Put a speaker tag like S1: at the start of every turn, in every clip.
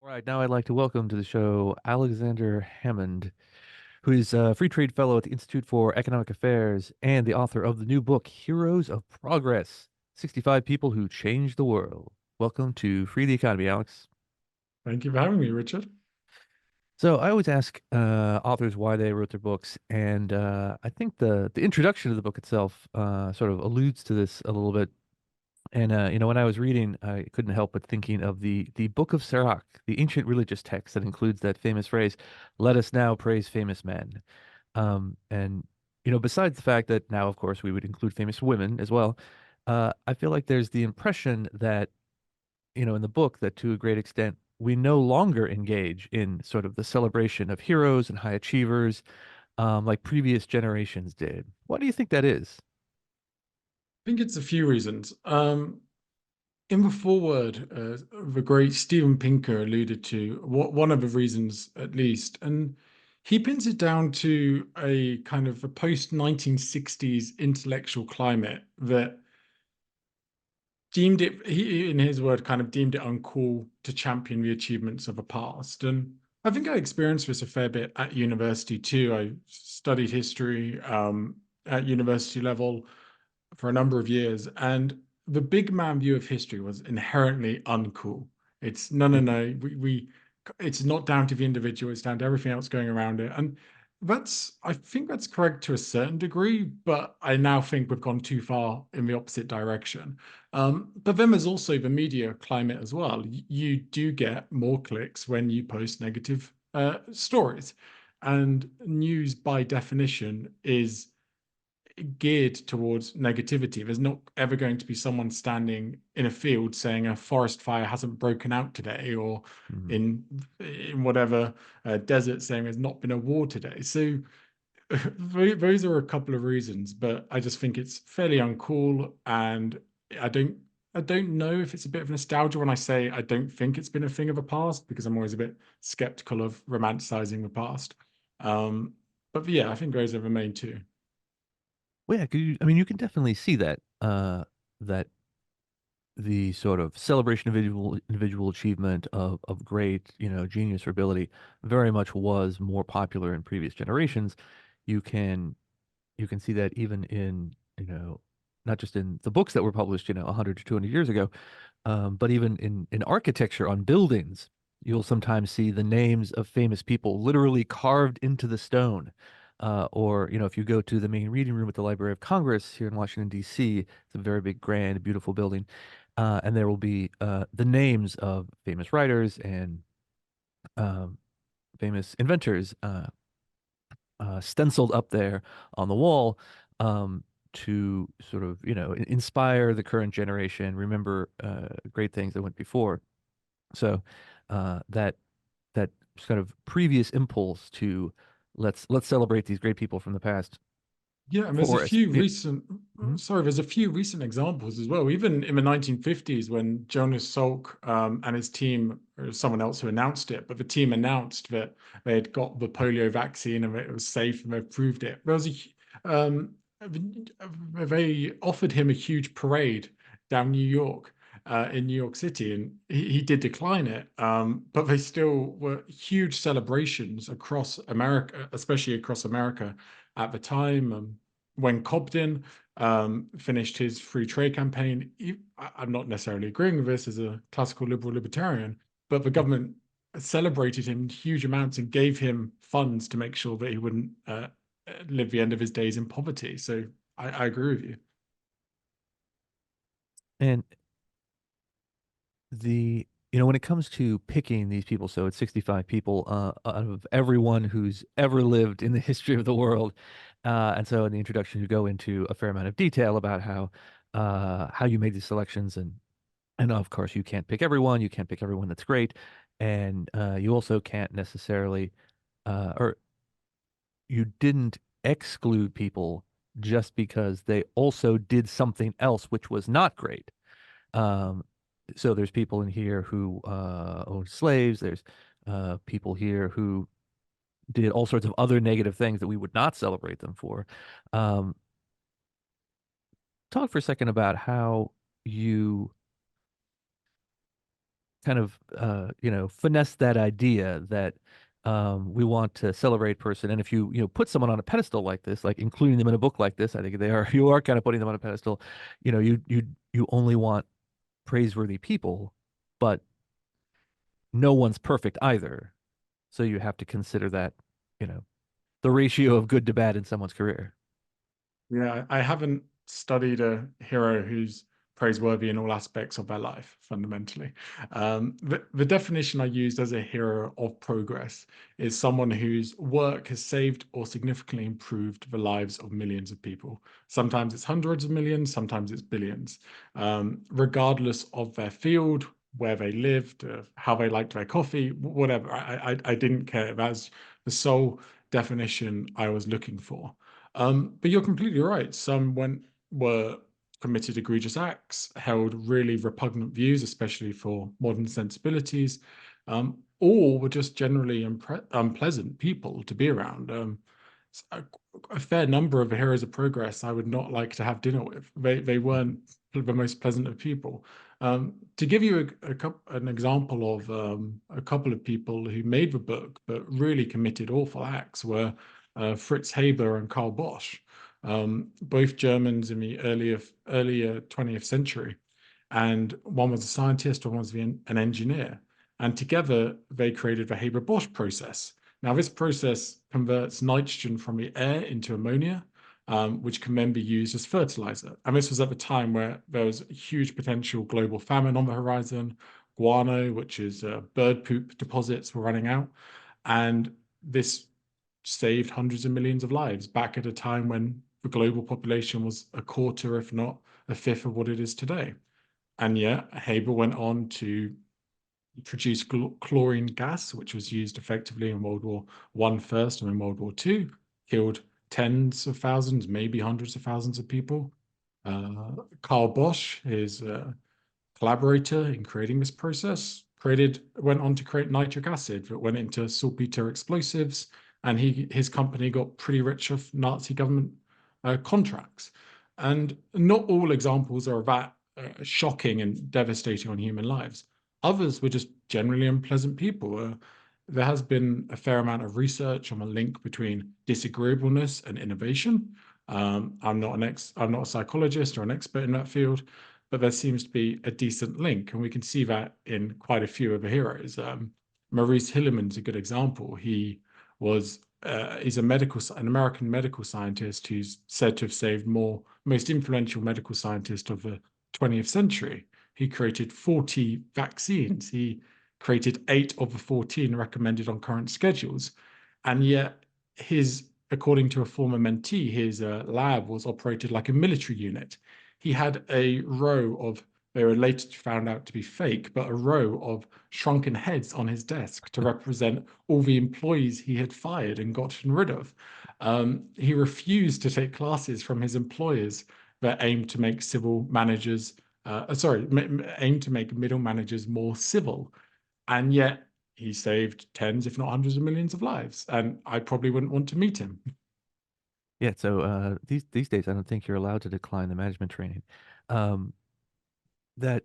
S1: All right, now I'd like to welcome to the show Alexander Hammond, who is a free trade fellow at the Institute for Economic Affairs and the author of the new book, Heroes of Progress: 65 People Who Changed the World. Welcome to Free the Economy, Alex.
S2: Thank you for having me, Richard.
S1: So I always ask authors why they wrote their books, and I think the introduction to the book itself sort of alludes to this a little bit. And when I was reading, I couldn't help but thinking of the Book of Sirach, the ancient religious text that includes that famous phrase, "Let us now praise famous men." And besides the fact that now, of course, we would include famous women as well, I feel like there's the impression that in the book that to a great extent we no longer engage in sort of the celebration of heroes and high achievers, like previous generations did. What do you think that is?
S2: I think it's a few reasons. In the foreword, the great Steven Pinker alluded to one of the reasons, at least, and he pins it down to a kind of a post 1960s intellectual climate that deemed it, he, in his word, kind of deemed it uncool to champion the achievements of the past. And I think I experienced this a fair bit at university too. I studied history at university level for a number of years, and the big man view of history was inherently uncool. It's no, no,
S1: Mhm.
S2: no. It's not down to the individual. It's down to everything else going around it, and I think that's correct to a certain degree, but I now think we've gone too far in the opposite direction. But then there's also the media climate as well. You do get more clicks when you post negative stories, and news by definition is geared towards negativity. There's not ever going to be someone standing in a field saying a forest fire hasn't broken out today, or
S1: Mhm.
S2: in whatever desert saying there's not been a war today. So those are a couple of reasons, but I just think it's fairly uncool, and I don't. I don't know if it's a bit of nostalgia when I say I don't think it's been a thing of the past, because I'm always a bit skeptical of romanticizing the past. Um, but yeah, I think those are the main two.
S1: Well, yeah, 'cause I mean, you can definitely see that the sort of celebration of individual achievement of great, genius or ability very much was more popular in previous generations. You can you can see that even in, not just in the books that were published, 100 to 200 years ago, but even in architecture on buildings, you'll sometimes see the names of famous people literally carved into the stone. Or, if you go to the main reading room at the Library of Congress here in Washington, D.C., it's a very big, grand, beautiful building. And there will be the names of famous writers and um, famous inventors stenciled up there on the wall, to sort of, inspire the current generation, remember great things that went before. So that kind of previous impulse to let's celebrate these great people from the past
S2: Yeah, and there's a
S1: for us.
S2: few recent,
S1: Mhm.
S2: sorry, there's a few recent examples as well. Even in the 1950s, when Jonas Salk and his team, or someone else who announced it, but the team announced that they had got the polio vaccine and it was safe and they've proved it. There was they offered him a huge parade down New York, in New York City, and he did decline it. But they still were huge celebrations across America, especially across America at the time. When Cobden finished his free trade campaign, I'm not necessarily agreeing with this as a classical liberal libertarian, but the government celebrated him in huge amounts and gave him funds to make sure that he wouldn't live the end of his days in poverty. So I agree with you.
S1: And when it comes to picking these people, so it's 65 people out of everyone who's ever lived in the history of the world. And so in the introduction, you go into a fair amount of detail about how you made these selections, and of course, you can't pick everyone. You can't pick everyone that's great. And you also can't necessarily, or you didn't exclude people just because they also did something else which was not great. Um, so there's people in here who owned slaves. There's people here who did all sorts of other negative things that we would not celebrate them for. Um, Talk for a second about how you kind of finesse that idea that we want to celebrate person. And if you put someone on a pedestal like this, like including them in a book like this, I think they are you are kind of putting them on a pedestal. You only want praiseworthy people, but no one's perfect either. So you have to consider that, you know, the ratio of good to bad in someone's career.
S2: Yeah, I haven't studied a hero who's praiseworthy in all aspects of their life, fundamentally. The definition I used as a hero of progress is someone whose work has saved or significantly improved the lives of millions of people. Sometimes it's hundreds of millions, sometimes it's billions. Regardless of their field, where they lived, how they liked their coffee, whatever. I didn't care. That's the sole definition I was looking for. But you're completely right. Were committed egregious acts, held really repugnant views, especially for modern sensibilities, or were just generally unpleasant people to be around. A fair number of heroes of progress I would not like to have dinner with. They weren't the most pleasant of people. To give you an example of a couple of people who made the book but really committed awful acts were Fritz Haber and Karl Bosch, both Germans in the earlier 20th century. And one was a scientist, one was an engineer. And together they created the Haber-Bosch process. Now, this process converts nitrogen from the air into ammonia, which can then be used as fertilizer. And this was at the time where there was a huge potential global famine on the horizon. Guano, which is bird poop deposits, were running out. And this saved hundreds of millions of lives back at a time when the global population was a quarter, if not a fifth, of what it is today. And yet, Haber went on to produce chlorine gas, which was used effectively in World War One first and in World War Two, killed tens of thousands, maybe hundreds of thousands of people. Karl Bosch, his collaborator in creating this process, went on to create nitric acid that went into saltpeter explosives, and his company got pretty rich off Nazi government contracts. And not all examples are that shocking and devastating on human lives. Others were just generally unpleasant people. There has been a fair amount of research on the link between disagreeableness and innovation. I'm not a psychologist or an expert in that field, but there seems to be a decent link, and we can see that in quite a few of the heroes. Maurice Hilleman's a good example. He's an American medical scientist who's said to have saved most influential medical scientist of the 20th century. He created 40 vaccines. He created 8 of the 14 recommended on current schedules, and yet according to a former mentee, his lab was operated like a military unit. He had a row of, they were later found out to be fake, but a row of shrunken heads on his desk to represent all the employees he had fired and gotten rid of. He refused to take classes from his employers that aimed to make aimed to make middle managers more civil. And yet he saved tens, if not hundreds of millions of lives. And I probably wouldn't want to meet him.
S1: Yeah, so these days I don't think you're allowed to decline the management training. Um, that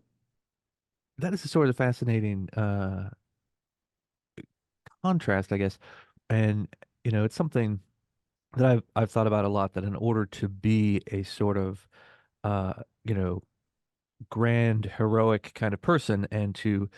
S1: that is a sort of fascinating contrast, I guess. And it's something that I've thought about a lot, that in order to be a sort of uh, you know, grand, heroic kind of person and to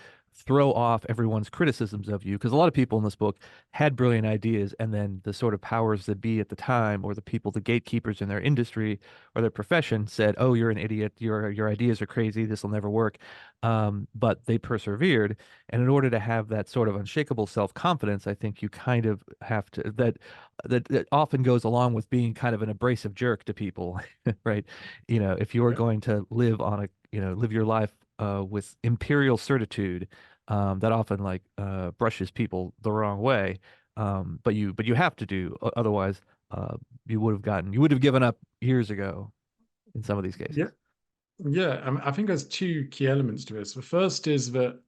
S1: throw off everyone's criticisms of you. Because a lot of people in this book had brilliant ideas, and then the sort of powers that be at the time, or the people, the gatekeepers in their industry or their profession, said, "Oh, you're an idiot. Your ideas are crazy. This will never work." But they persevered, and in order to have that sort of unshakable self-confidence, I think you kind of have to that often goes along with being kind of an abrasive jerk to people, right? If you are
S2: Yeah.
S1: going to live on a live your life with imperial certitude, that often like brushes people the wrong way. But you have to do, otherwise you would have given up years ago in some of these
S2: Yeah.
S1: cases.
S2: Yeah. I think there's two key elements to this. The first is that,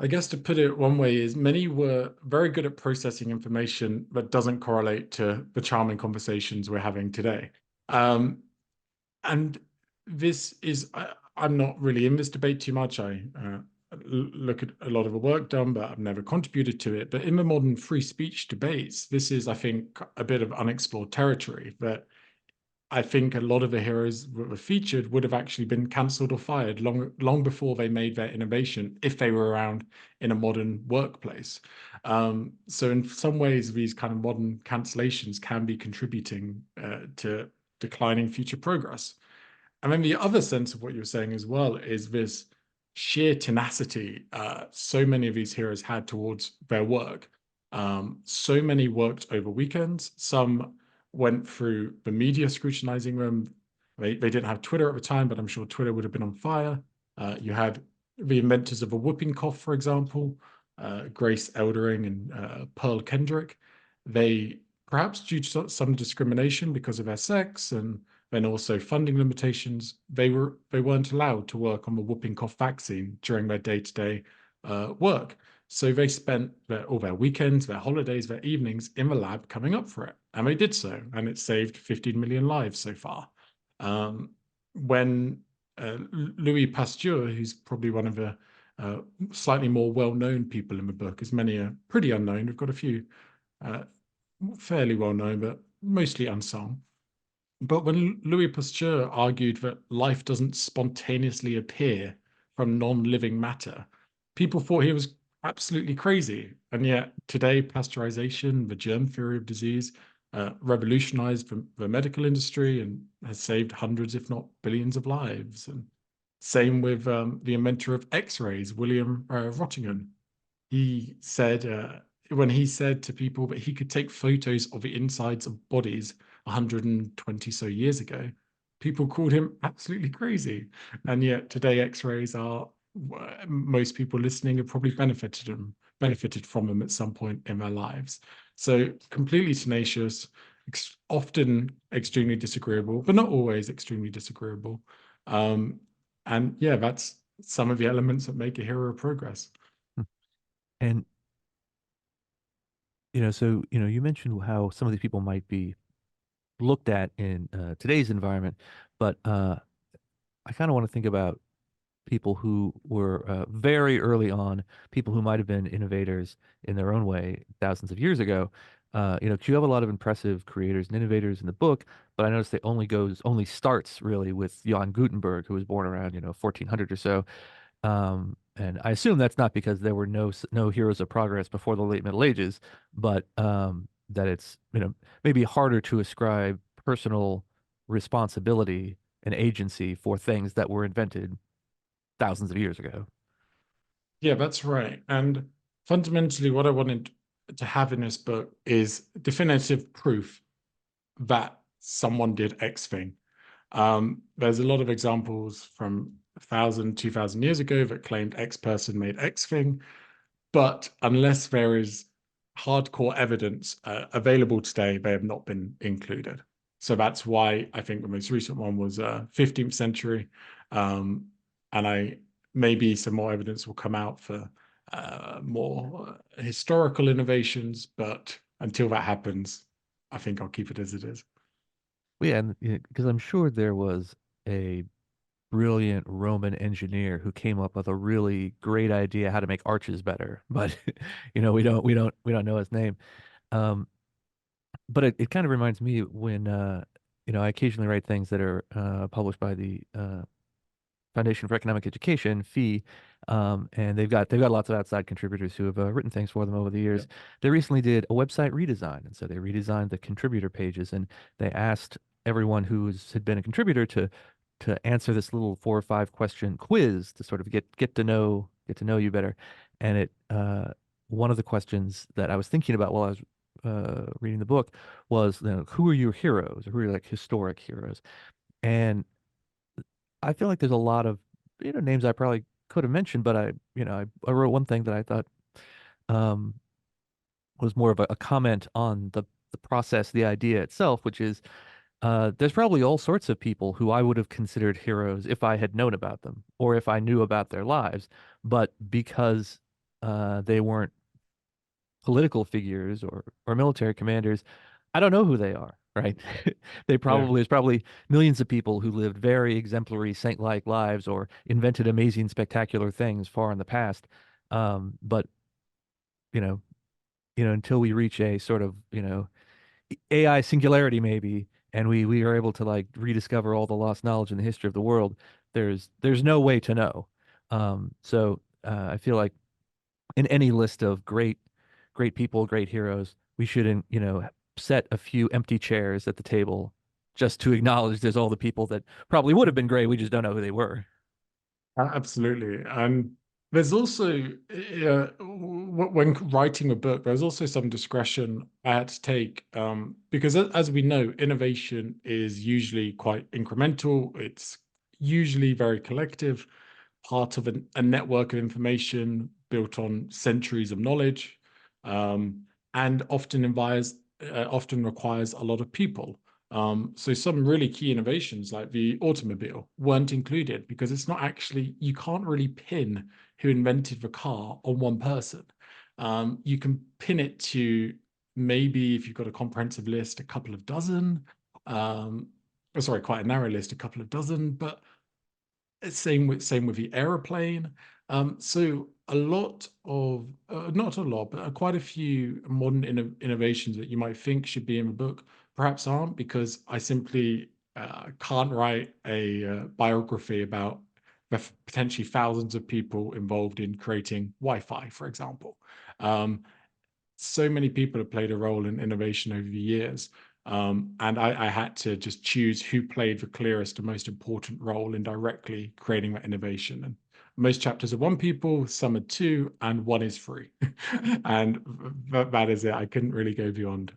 S2: I guess to put it one way, is many were very good at processing information that doesn't correlate to the charming conversations we're having today. Um, and I'm not really in this debate too much. I look at a lot of the work done, but I've never contributed to it. But in the modern free speech debates, this is, I think, a bit of unexplored territory that I think a lot of the heroes that were featured would have actually been cancelled or fired long before they made their innovation, if they were around in a modern workplace. So in some ways, these kind of modern cancellations can be contributing to declining future progress. And then the other sense of what you're saying as well is this sheer tenacity so many of these heroes had towards their work. So many worked over weekends. Some went through the media scrutinizing them. They didn't have Twitter at the time, but I'm sure Twitter would have been on fire. You had the inventors of a whooping cough, for example, Grace Eldering and Pearl Kendrick. They, perhaps due to some discrimination because of their sex and then also funding limitations, they weren't allowed to work on the whooping cough vaccine during their day-to-day work. So they spent all their weekends, their holidays, their evenings in the lab coming up for it. And they did so. And it saved 15 million lives so far. When Louis Pasteur, who's probably one of the slightly more well-known people in the book, as many are pretty unknown. We've got a few fairly well-known, but mostly unsung. But when Louis Pasteur argued that life doesn't spontaneously appear from non-living matter, people thought he was absolutely crazy. And yet today, pasteurization, the germ theory of disease, revolutionized the medical industry and has saved hundreds, if not billions of lives. And same with the inventor of X-rays, William Röntgen. He said, when he said to people that he could take photos of the insides of bodies 120 so years ago, people called him absolutely crazy. And yet today, X-rays are, most people listening have probably benefited from them at some point in their lives. So completely tenacious, often extremely disagreeable, but not always extremely disagreeable. And yeah, that's some of the elements that make a hero of progress.
S1: And so you mentioned how some of these people might be looked at in today's environment, but I kind of want to think about people who were very early on, people who might have been innovators in their own way thousands of years ago. 'Cause you have a lot of impressive creators and innovators in the book, but I noticed it only starts really with Johann Gutenberg, who was born around 1400 or so. And I assume that's not because there were no heroes of progress before the late Middle Ages, but that it's maybe harder to ascribe personal responsibility and agency for things that were invented thousands of years ago.
S2: Yeah, that's right. And fundamentally, what I wanted to have in this book is definitive proof that someone did X thing. There's a lot of examples from 1,000, 2,000 years ago that claimed X person made X thing. But unless there is hardcore evidence available today, they have not been included. So that's why I think the most recent one was 15th century. Um, and maybe some more evidence will come out for more historical innovations. But until that happens, I think I'll keep it as it is.
S1: Well, yeah, and because I'm sure there was a brilliant Roman engineer who came up with a really great idea how to make arches better, but we don't know his name. Um, but it kind of reminds me when I occasionally write things that are published by the Foundation for Economic Education, fee, and they've got lots of outside contributors who have written things for them over the years.
S2: Yeah.
S1: They recently did a website redesign, and so they redesigned the contributor pages, and they asked everyone had been a contributor to answer this little 4 or 5 question quiz to sort of get to know you better. And one of the questions that I was thinking about while I was reading the book was, who are your heroes, or who are your like historic heroes? And I feel like there's a lot of names I probably could have mentioned, but I wrote one thing that I thought um, was more of a comment on the process, the idea itself, which is there's probably all sorts of people who I would have considered heroes if I had known about them or if I knew about their lives, but because they weren't political figures or military commanders, I don't know who they are, right? They
S2: Yeah.
S1: probably there's probably millions of people who lived very exemplary saint-like lives or invented amazing, spectacular things far in the past. But you know, until we reach a sort of, AI singularity maybe, and we are able to like rediscover all the lost knowledge in the history of the world, there's no way to know. So I feel like in any list of great people, great heroes, we shouldn't, set a few empty chairs at the table just to acknowledge there's all the people that probably would have been great. We just don't know who they were.
S2: Absolutely. And there's also, when writing a book, there's also some discretion I had to take, because as we know, innovation is usually quite incremental. It's usually very collective, part of a network of information built on centuries of knowledge, um, and often requires a lot of people. So some really key innovations like the automobile weren't included because it's not actually, you can't really pin who invented the car on one person. You can pin it to maybe, if you've got a comprehensive list, a couple of dozen. Sorry, quite a narrow list, a couple of dozen, but same with the aeroplane. So a lot of not a lot, but quite a few modern innovations that you might think should be in the book perhaps aren't, because I simply can't write a biography about the potentially thousands of people involved in creating Wi-Fi, for example. So many people have played a role in innovation over the years. And I had to just choose who played the clearest and most important role in directly creating that innovation. And most chapters are one people, some are two, and one is three. And that is it. I couldn't really go beyond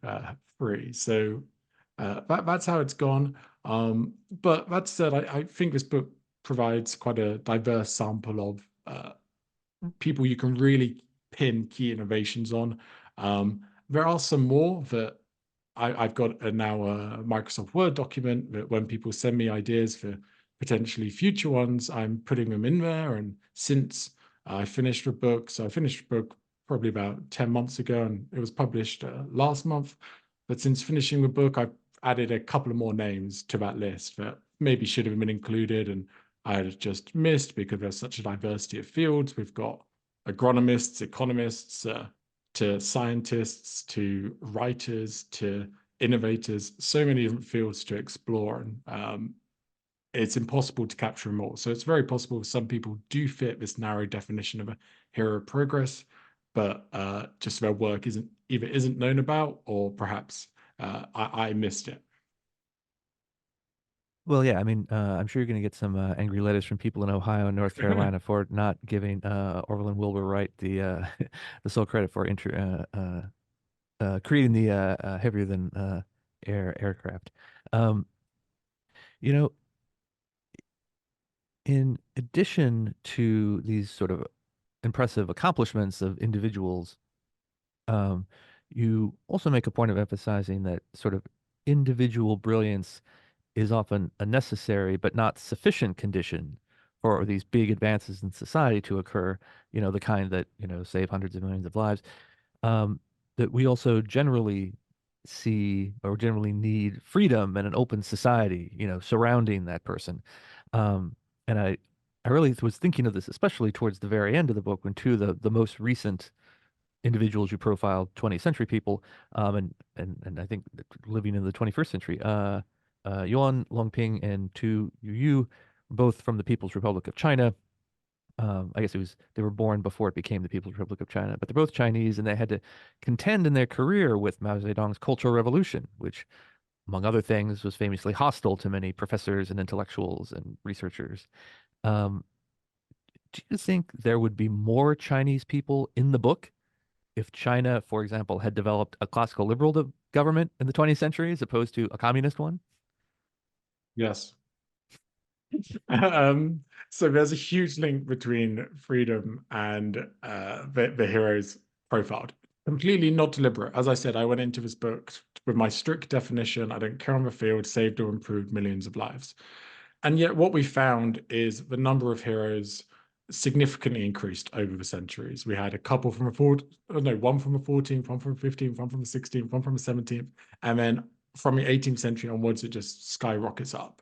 S2: three. So that's how it's gone. But that said, I think this book provides quite a diverse sample of people you can really pin key innovations on. There are some more that I've got now a Microsoft Word document that when people send me ideas for potentially future ones, I'm putting them in there. And since I finished the book, so I finished the book probably about 10 months ago and it was published last month. But since finishing the book, I've added a couple of more names to that list that maybe should have been included and I had just missed because there's such a diversity of fields. We've got agronomists, economists, to scientists, to writers, to innovators, so many different fields to explore. And it's impossible to capture them all. So it's very possible some people do fit this narrow definition of a hero of progress, but just their work isn't known about, or perhaps I missed it.
S1: Well, yeah, I mean, I'm sure you're going to get some angry letters from people in Ohio and North Carolina for not giving Orville and Wilbur Wright the the sole credit for creating the heavier than aircraft. Um, you know, in addition to these sort of impressive accomplishments of individuals, um, you also make a point of emphasizing that sort of individual brilliance is often a necessary but not sufficient condition for these big advances in society to occur, the kind that, save hundreds of millions of lives. Um, that we also generally see or generally need freedom and an open society, surrounding that person. And I really was thinking of this, especially towards the very end of the book, when two of the most recent individuals you profiled, 20th century people, and I think living in the 21st century, Yuan Longping and Tu Youyou, both from the People's Republic of China. I guess they were born before it became the People's Republic of China, but they're both Chinese, and they had to contend in their career with Mao Zedong's Cultural Revolution, which, among other things, was famously hostile to many professors and intellectuals and researchers. Um, do you think there would be more Chinese people in the book if China, for example, had developed a classical liberal government in the 20th century as opposed to a communist one?
S2: Yes. um, so there's a huge link between freedom and the heroes profiled. Completely not deliberate. As I said, I went into this book with my strict definition. I don't care on the field, saved or improved millions of lives. And yet, what we found is the number of heroes significantly increased over the centuries. We had a couple from the fourth, no, one from the 14th, one from the 15th, one from the 16th, one from the 17th, and then from the 18th century onwards, it just skyrockets up.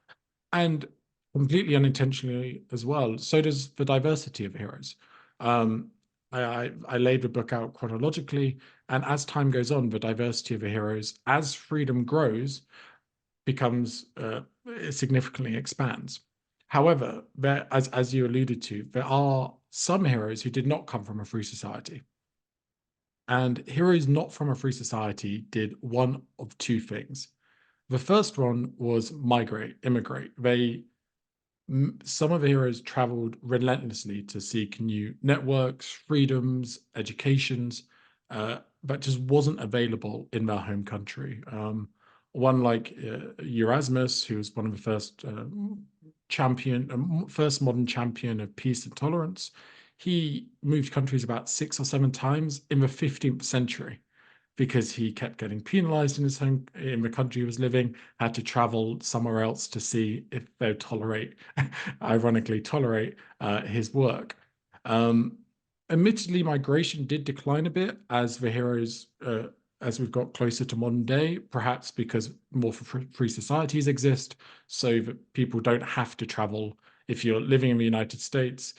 S2: And completely unintentionally as well, so does the diversity of heroes. Um, I laid the book out chronologically, and as time goes on, the diversity of the heroes, as freedom grows, becomes it significantly expands. However, there, as you alluded to, there are some heroes who did not come from a free society. And heroes not from a free society did one of two things. The first one was migrate, immigrate. Some of the heroes traveled relentlessly to seek new networks, freedoms, educations that just wasn't available in their home country. One like Erasmus, who was one of the first first modern champion of peace and tolerance, he moved countries about 6 or 7 times in the 15th century because he kept getting penalized in his home in the country he was living, had to travel somewhere else to see if they'd tolerate, ironically, tolerate his work. Um, Admittedly, migration did decline a bit as the heroes, as we've got closer to modern day, perhaps because more free societies exist, so that people don't have to travel. If you're living in the United States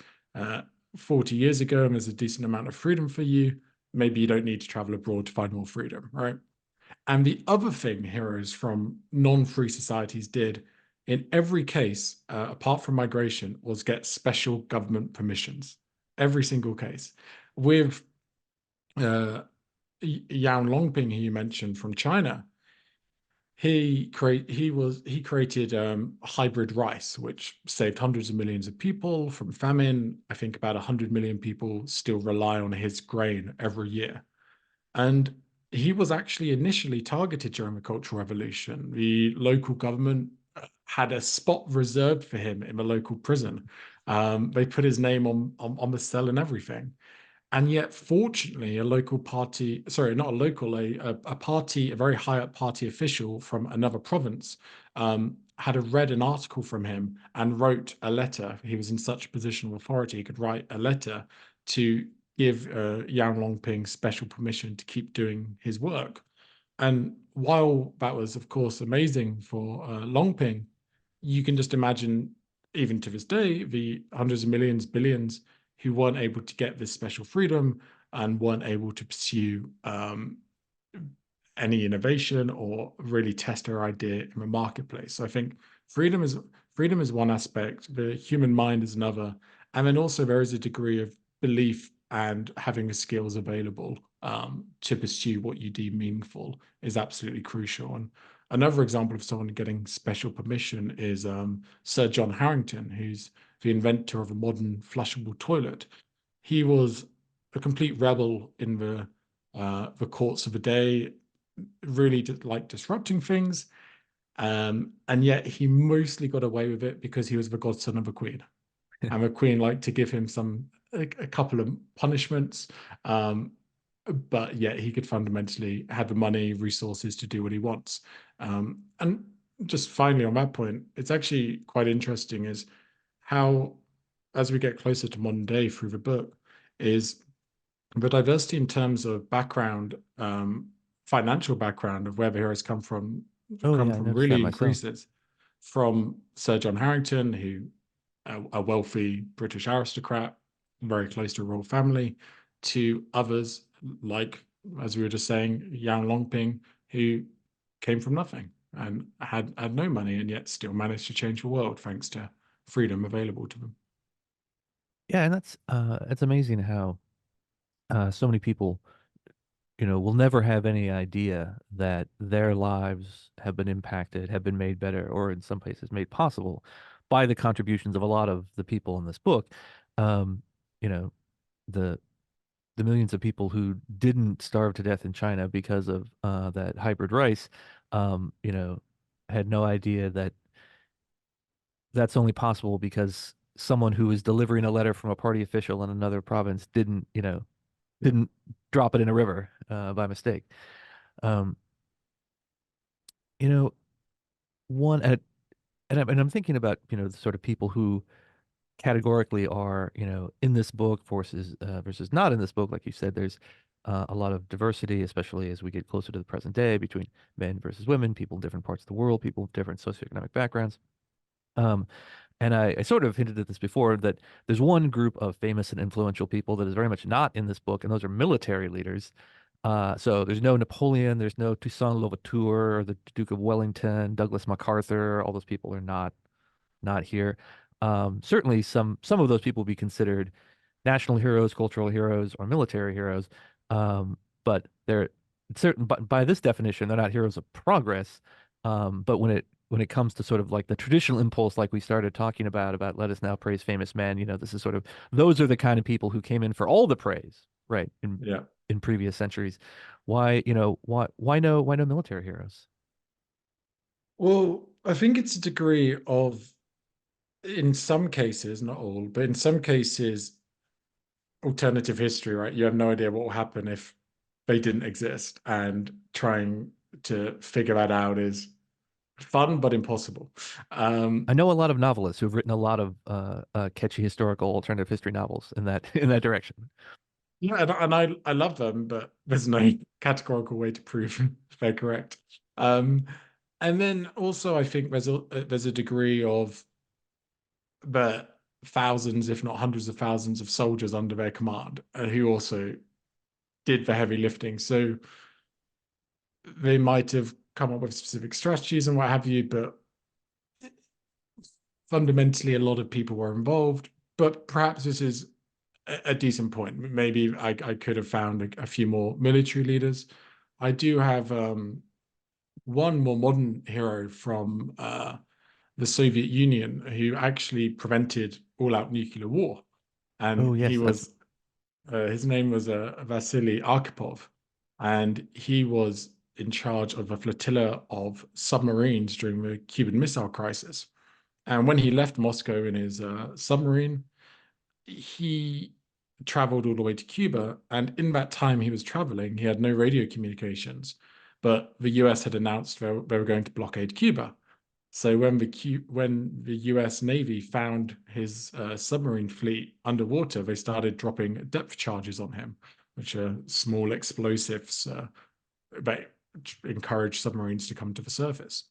S2: 40 years ago and there's a decent amount of freedom for you, maybe you don't need to travel abroad to find more freedom, right? And the other thing heroes from non-free societies did in every case, apart from migration, was get special government permissions. Every single case. With uh, Yan Longping, who you mentioned from China, he created hybrid rice, which saved hundreds of millions of people from famine. I think about 100 million people still rely on his grain every year. And he was actually initially targeted during the Cultural Revolution. The local government had a spot reserved for him in the local prison. They put his name on the cell and everything. And yet, fortunately, a local party, sorry, not a local, a party, a very high up party official from another province had read an article from him and wrote a letter. He was in such a position of authority, he could write a letter to give Yang Longping special permission to keep doing his work. And while that was, of course, amazing for Longping, you can just imagine, even to this day, the hundreds of millions, billions who weren't able to get this special freedom and weren't able to pursue any innovation or really test their idea in the marketplace. So I think freedom is freedom is one aspect, the human mind is another, and then also there is a degree of belief and having the skills available to pursue what you deem meaningful is absolutely crucial. And another example of someone getting special permission is Sir John Harrington, who's the inventor of a modern flushable toilet. He was a complete rebel in the courts of the day, really like disrupting things. And yet he mostly got away with it because he was the godson of a queen. And the queen liked to give him a couple of punishments. But yet he could fundamentally have the money, resources to do what he wants. And just finally on that point, it's actually quite interesting is how, as we get closer to modern day through the book, is the diversity in terms of background, financial background of where the heroes
S1: Oh
S2: come
S1: yeah, I
S2: from
S1: noticed that
S2: really
S1: myself.
S2: increases. From Sir John Harrington, who a wealthy British aristocrat, very close to a royal family, to others like, as we were just saying, Yang Longping, who came from nothing and had no money and yet still managed to change the world thanks to freedom available to them.
S1: Yeah, and that's it's amazing how so many people, will never have any idea that their lives have been impacted, have been made better, or in some places made possible by the contributions of a lot of the people in this book. Um, you know, the the millions of people who didn't starve to death in China because of that hybrid rice, um, you know, had no idea that that's only possible because someone who was delivering a letter from a party official in another province
S2: Yeah.
S1: didn't drop it in a river by mistake. Um, you know, one and I'm thinking about the sort of people who categorically are in this book versus not in this book. Like you said, there's a lot of diversity, especially as we get closer to the present day between men versus women, people in different parts of the world, people with different socioeconomic backgrounds. Um, and I sort of hinted at this before that there's one group of famous and influential people that is very much not in this book, and those are military leaders. So there's no Napoleon, there's no Toussaint Louverture, or the Duke of Wellington, Douglas MacArthur. All those people are not here. Certainly, some of those people would be considered national heroes, cultural heroes, or military heroes. But they're certain. But by this definition, they're not heroes of progress. But when it comes to sort of like the traditional impulse, like we started talking about let us now praise famous men. This is sort of those are the kind of people who came in for all the praise, right?
S2: Yeah.
S1: In previous centuries. Why no military heroes?
S2: Well, I think it's a degree of, in some cases, not all, but in some cases, alternative history, right? You have no idea what will happen if they didn't exist, and trying to figure that out is fun but impossible.
S1: I
S2: Um,
S1: know a lot of novelists who've written a lot of catchy historical alternative history novels in that in that direction.
S2: yeah, and I love them, but there's no categorical way to prove if they're correct. Um, and then also, I think there's a degree of the thousands, if not hundreds of thousands, of soldiers under their command, who also did the heavy lifting. So they might have come up with specific strategies and what have you, but fundamentally, a lot of people were involved. But perhaps this is a decent point. Maybe I could have found a few more military leaders. I do have one more modern hero from the Soviet Union who actually prevented all-out nuclear war,
S1: Oh
S2: and he
S1: yes, that's
S2: was his name was Vasily Arkhipov, and he was in charge of a flotilla of submarines during the Cuban Missile Crisis. And when he left Moscow in his submarine, he traveled all the way to Cuba. And in that time he was traveling, he had no radio communications. But the US had announced they were going to blockade Cuba. So when the US Navy found his submarine fleet underwater, they started dropping depth charges on him, which are small explosives that encourage submarines to come to the surface.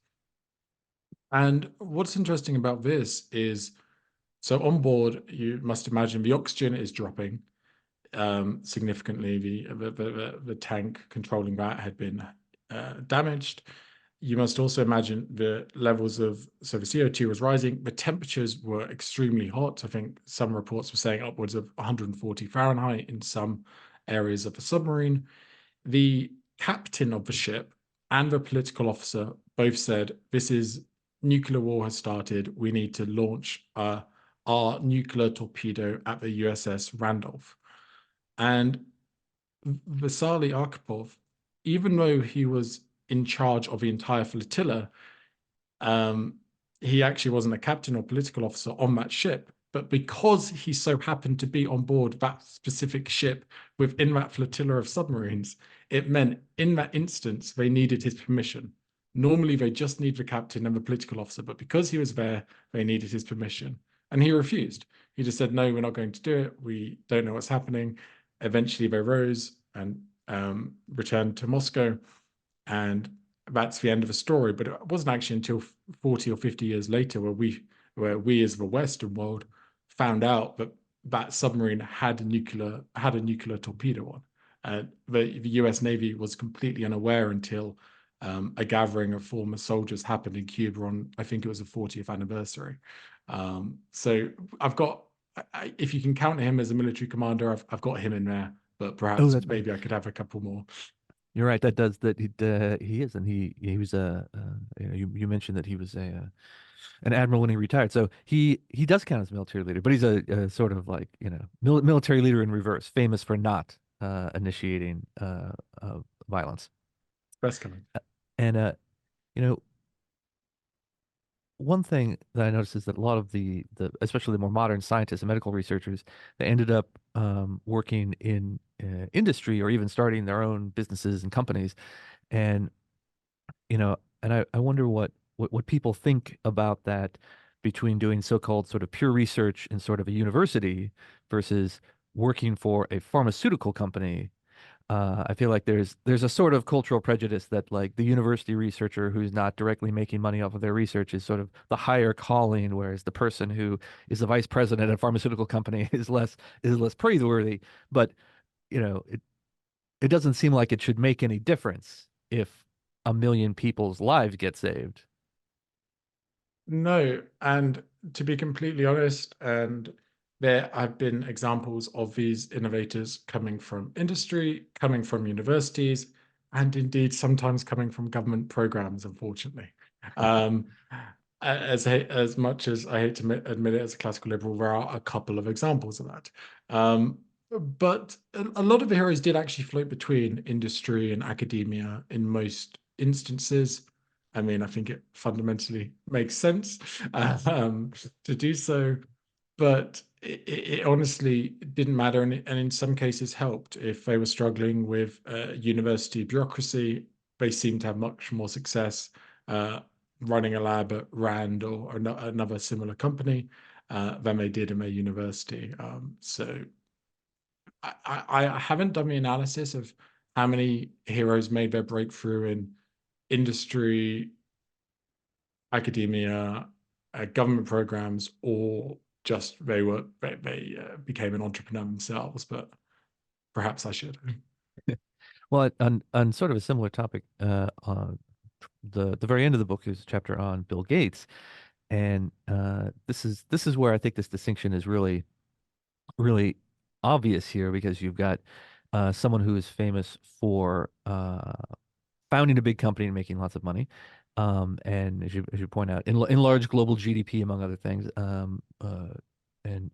S2: And what's interesting about this is, so on board, you must imagine the oxygen is dropping significantly. The tank controlling that had been damaged. You must also imagine the levels of, so the CO2 was rising. The temperatures were extremely hot. I think some reports were saying upwards of 140 Fahrenheit in some areas of the submarine. The captain of the ship and the political officer both said, "This is nuclear war has started. We need to launch our nuclear torpedo at the USS Randolph." And Vasily Arkhipov, even though he was in charge of the entire flotilla, um, he actually wasn't a captain or political officer on that ship. But because he so happened to be on board that specific ship within that flotilla of submarines, it meant in that instance they needed his permission. Normally they just need the captain and the political officer, but because he was there, they needed his permission. And he refused. He just said, "No, we're not going to do it. We don't know what's happening." Eventually they rose and returned to Moscow, and that's the end of the story. But it wasn't actually until 40 or 50 years later where we as the Western world found out that that submarine had a nuclear torpedo on. The US Navy was completely unaware until a gathering of former soldiers happened in Cuba on, I think it was the 40th anniversary. So I've got, if you can count him as a military commander, I've got him in there, but
S1: oh
S2: perhaps
S1: that's
S2: maybe I could have a couple more.
S1: You're right. That does that. He is, and he was a. You mentioned that he was an admiral when he retired. So he does count as a military leader, but he's a sort of like military leader in reverse, famous for not initiating violence.
S2: Best coming.
S1: And you know, one thing that I noticed is that a lot of the especially the more modern scientists and medical researchers, they ended up working in industry or even starting their own businesses and companies. And I wonder what people think about that between doing so-called sort of pure research in sort of a university versus working for a pharmaceutical company. I feel like there's a sort of cultural prejudice that like the university researcher who's not directly making money off of their research is sort of the higher calling, whereas the person who is the vice president at a pharmaceutical company is less praiseworthy. But it doesn't seem like it should make any difference if a million people's lives get saved.
S2: No, and to be completely honest, and there have been examples of these innovators coming from industry, coming from universities, and indeed sometimes coming from government programs, unfortunately. Um, as much as I hate to admit it as a classical liberal, there are a couple of examples of that. Um, but a lot of the heroes did actually float between industry and academia in most instances. I mean, I think it fundamentally makes sense to do so, but it honestly didn't matter, and in some cases helped. If they were struggling with university bureaucracy, they seemed to have much more success uh, running a lab at Rand or another similar company than they did in their university. So I haven't done the analysis of how many heroes made their breakthrough in industry, academia, government programs, or just they became an entrepreneur themselves. But perhaps I should.
S1: Well, on sort of a similar topic, the very end of the book is a chapter on Bill Gates, and this is where I think this distinction is really obvious here because you've got someone who is famous for founding a big company and making lots of money. And as you point out, in large global GDP, among other things, and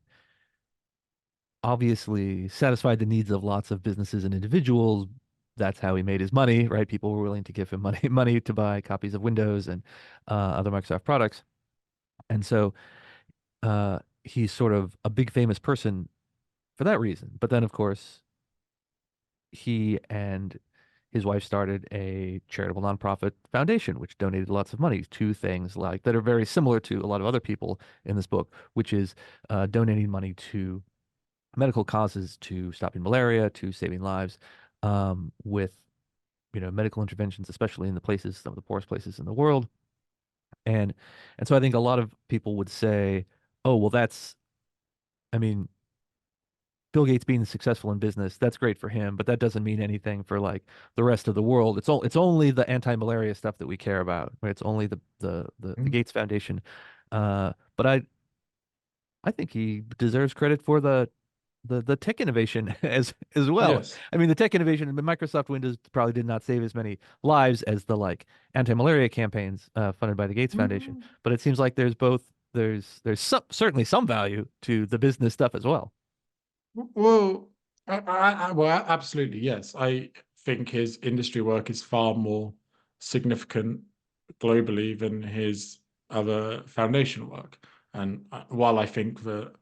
S1: obviously satisfied the needs of lots of businesses and individuals. That's how he made his money, right? People were willing to give him money to buy copies of Windows and other Microsoft products. And so he's sort of a big famous person for that reason. But then, of course, he and his wife started a charitable nonprofit foundation, which donated lots of money to things like that are very similar to a lot of other people in this book, which is donating money to medical causes, to stopping malaria, to saving lives, with medical interventions, especially in the places, some of the poorest places in the world. And and so I think a lot of people would say, oh, well, I mean, Bill Gates being successful in business, that's great for him, but that doesn't mean anything for like the rest of the world. It's only the anti-malaria stuff that we care about, right? It's only the Gates Foundation. But I think he deserves credit for the tech innovation as well.
S2: Yes.
S1: I mean, the tech innovation, Microsoft Windows probably did not save as many lives as the like anti-malaria campaigns funded by the Gates Foundation,
S2: Mm.
S1: but it seems like there's certainly some value to the business stuff as well.
S2: Well, well, absolutely, yes. I think his industry work is far more significant globally than his other foundation work. And while I think that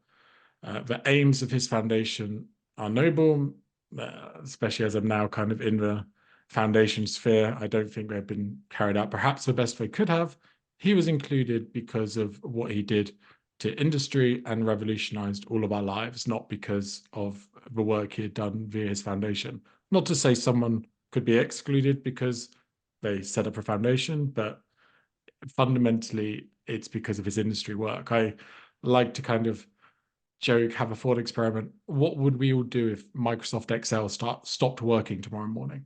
S2: the aims of his foundation are noble, especially as I'm now kind of in the foundation sphere. I don't think they've been carried out perhaps the best they could have. He was included because of what he did to industry and revolutionized all of our lives, not because of the work he had done via his foundation. Not to say someone could be excluded because they set up a foundation, but fundamentally it's because of his industry work. I like to kind of joke, have a thought experiment. What would we all do if Microsoft Excel stopped working tomorrow morning?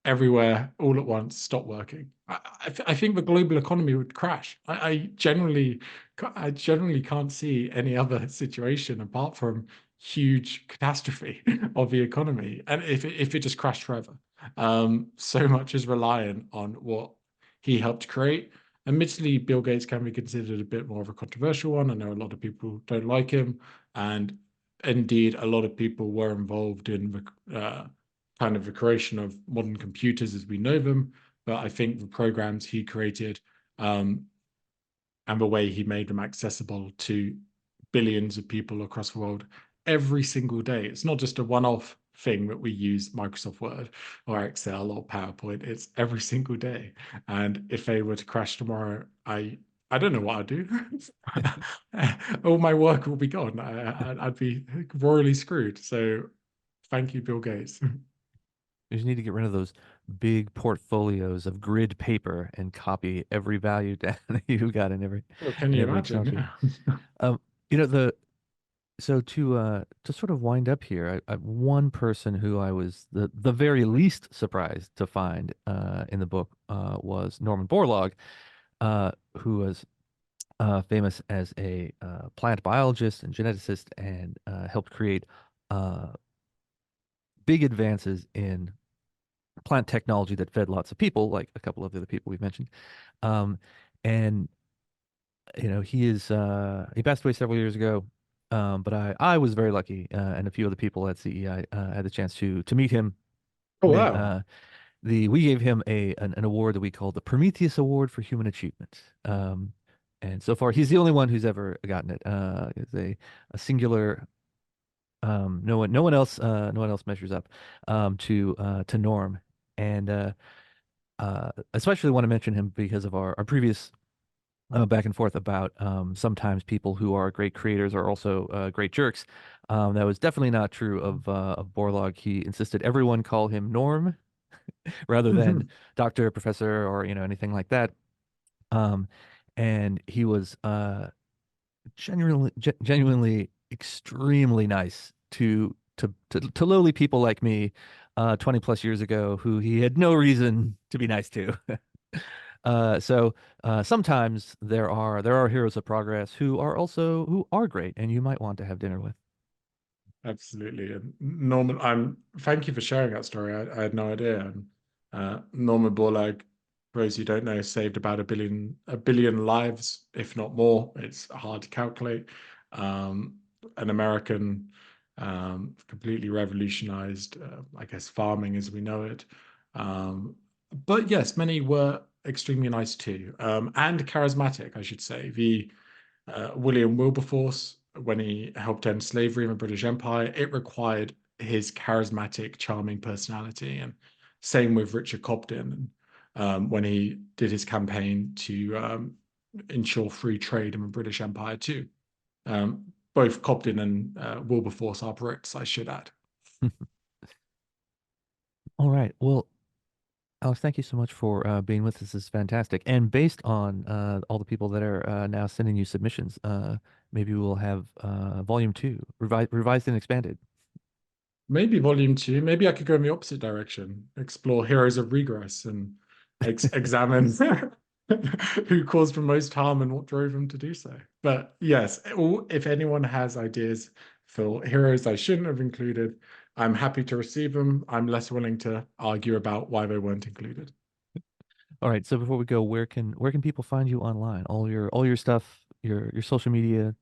S2: Everywhere, all at once, stop working. I think the global economy would crash. I generally can't see any other situation apart from huge catastrophe of the economy, and if it just crashed forever. So much is reliant on what he helped create. Admittedly, Bill Gates can be considered a bit more of a controversial one. I know a lot of people don't like him, and indeed, a lot of people were involved in the kind of the creation of modern computers as we know them. But I think the programs he created um, and the way he made them accessible to billions of people across the world every single day. It's not just a one-off thing that we use Microsoft Word or Excel or PowerPoint. It's every single day. And if they were to crash tomorrow, I don't know what I'd do. All my work will be gone. I'd be royally screwed. So thank you, Bill Gates.
S1: You just need to get rid of those big portfolios of grid paper and copy every value down that you got
S2: Well, can
S1: in
S2: you
S1: every Excel
S2: imagine?
S1: sheet.
S2: Yeah.
S1: Um, you know, the so to sort of wind up here, one person who I was the very least surprised to find in the book was Norman Borlaug, who was famous as a plant biologist and geneticist and helped create uh, big advances in plant technology that fed lots of people, like a couple of the other people we've mentioned. Um, and he passed away several years ago. But I was very lucky, and a few other people at CEI had the chance to meet him.
S2: Oh,
S1: And
S2: wow.
S1: we gave him an award that we call the Prometheus Award for Human Achievement. And so far, he's the only one who's ever gotten it. It's a singular. No one else measures up to Norm. And especially want to mention him because of our previous back and forth about sometimes people who are great creators are also great jerks. That was definitely not true of Borlaug. He insisted everyone call him Norm rather than Doctor, Professor, or anything like that. Um, and he was genuinely extremely nice to lowly people like me 20 plus years ago who he had no reason to be nice to. So sometimes there are heroes of progress who are great and you might want to have dinner with.
S2: Absolutely. And Norman, thank you for sharing that story. I had no idea. And Norman Borlaug, for those who don't know, saved about a billion lives, if not more. It's hard to calculate. Um, an American, completely revolutionized, I guess, farming as we know it. Um, but yes, many were extremely nice too, and charismatic, I should say. The William Wilberforce, when he helped end slavery in the British Empire, it required his charismatic, charming personality. And same with Richard Cobden, when he did his campaign to ensure free trade in the British Empire too. Both Cobden and Wilberforce are Brits, I should add.
S1: All right. Well, Alex, thank you so much for being with us. This is fantastic. And based on all the people that are now sending you submissions, maybe we'll have volume two, revised and expanded.
S2: Maybe volume two. Maybe I could go in the opposite direction, explore heroes of regress and examine who caused the most harm and what drove them to do so. But yes, if anyone has ideas for heroes I shouldn't have included, I'm happy to receive them. I'm less willing to argue about why they weren't included.
S1: All right. So before we go, where can people find you online? All your stuff, your social media.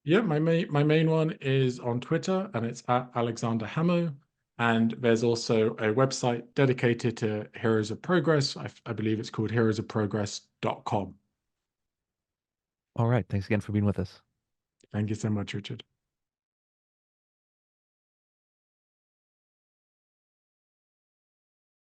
S2: Yeah, my main one is on Twitter, and it's at Alexander Hammond. And there's also a website dedicated to Heroes of Progress. I believe it's called heroesofprogress.com.
S1: All right. Thanks again for being with us.
S2: Thank you so much, Richard.